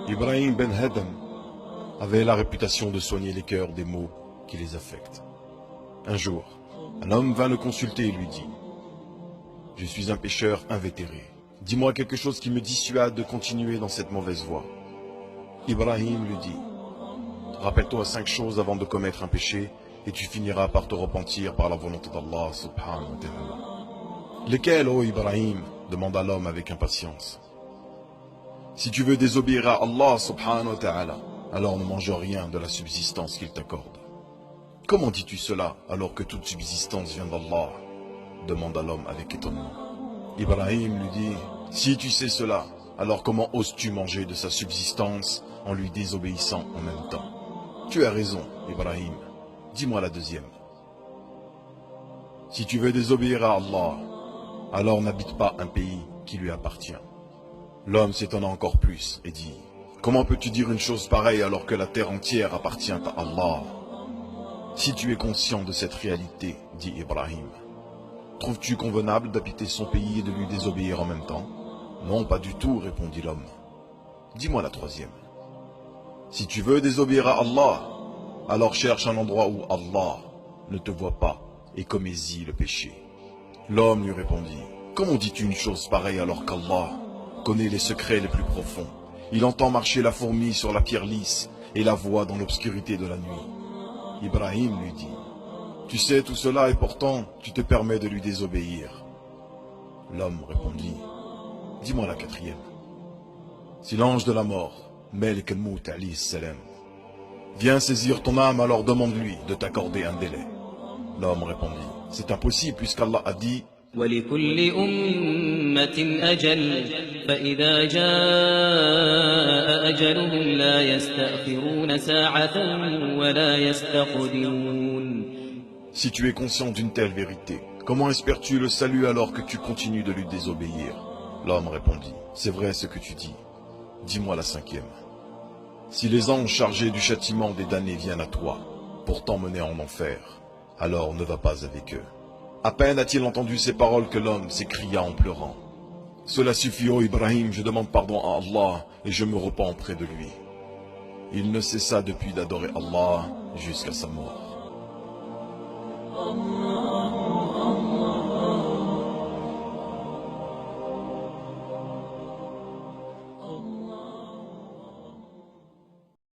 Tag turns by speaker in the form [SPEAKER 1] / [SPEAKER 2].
[SPEAKER 1] Ibrahim ben Hadam avait la réputation de soigner les cœurs des maux qui les affectent. Un jour, un homme vint le consulter et lui dit « Je suis un pécheur invétéré. Dis-moi quelque chose qui me dissuade de continuer dans cette mauvaise voie. » Ibrahim lui dit « Rappelle-toi 5 choses avant de commettre un péché et tu finiras par te repentir par la volonté d'Allah subhanahu wa ta'ala. » « Lesquelles, ô Ibrahim ?» demanda l'homme avec impatience. « Si tu veux désobéir à Allah subhanahu wa ta'ala, alors ne mange rien de la subsistance qu'il t'accorde. »« Comment dis-tu cela alors que toute subsistance vient d'Allah » demanda l'homme avec étonnement. Ibrahim lui dit « Si tu sais cela, alors comment oses-tu manger de sa subsistance en lui désobéissant en même temps ?»« Tu as raison, Ibrahim. Dis-moi la deuxième. »« Si tu veux désobéir à Allah, alors n'habite pas un pays qui lui appartient. » L'homme s'étonna encore plus et dit « Comment peux-tu dire une chose pareille alors que la terre entière appartient à Allah ?» Si tu es conscient de cette réalité, dit Ibrahim, trouves-tu convenable d'habiter son pays et de lui désobéir en même temps? Non, pas du tout, répondit l'homme. Dis-moi la troisième. Si tu veux désobéir à Allah, alors cherche un endroit où Allah ne te voit pas et commets-y le péché. L'homme lui répondit, comment dis-tu une chose pareille alors qu'Allah connaît les secrets les plus profonds? Il entend marcher la fourmi sur la pierre lisse et la voit dans l'obscurité de la nuit. Ibrahim lui dit, tu sais tout cela et pourtant tu te permets de lui désobéir. L'homme répondit, dis-moi la quatrième. Si l'ange de la mort, Malik al-Mout alayhi salam, vient saisir ton âme, alors demande-lui de t'accorder un délai. L'homme répondit, c'est impossible puisqu'Allah a dit
[SPEAKER 2] وَلِكُلِّ أُمَّةٍ أَجَلٌ فَإِذَا جَاءَ أَجَلُهُمْ لَا يَسْتَأْخِرُونَ سَاعَةً وَلَا يَسْتَقْدِمُونَ.
[SPEAKER 1] Si tu es conscient d'une telle vérité, comment espères-tu le salut alors que tu continues de lui désobéir? L'homme répondit, c'est vrai ce que tu dis. Dis-moi la cinquième. Si les anges chargés du châtiment des damnés viennent à toi pour t'emmener en enfer, alors ne va pas avec eux. À peine a-t-il entendu ces paroles que l'homme s'écria en pleurant. Cela suffit, ô Ibrahim, je demande pardon à Allah et je me repens auprès de lui. Il ne cessa depuis d'adorer Allah jusqu'à sa mort.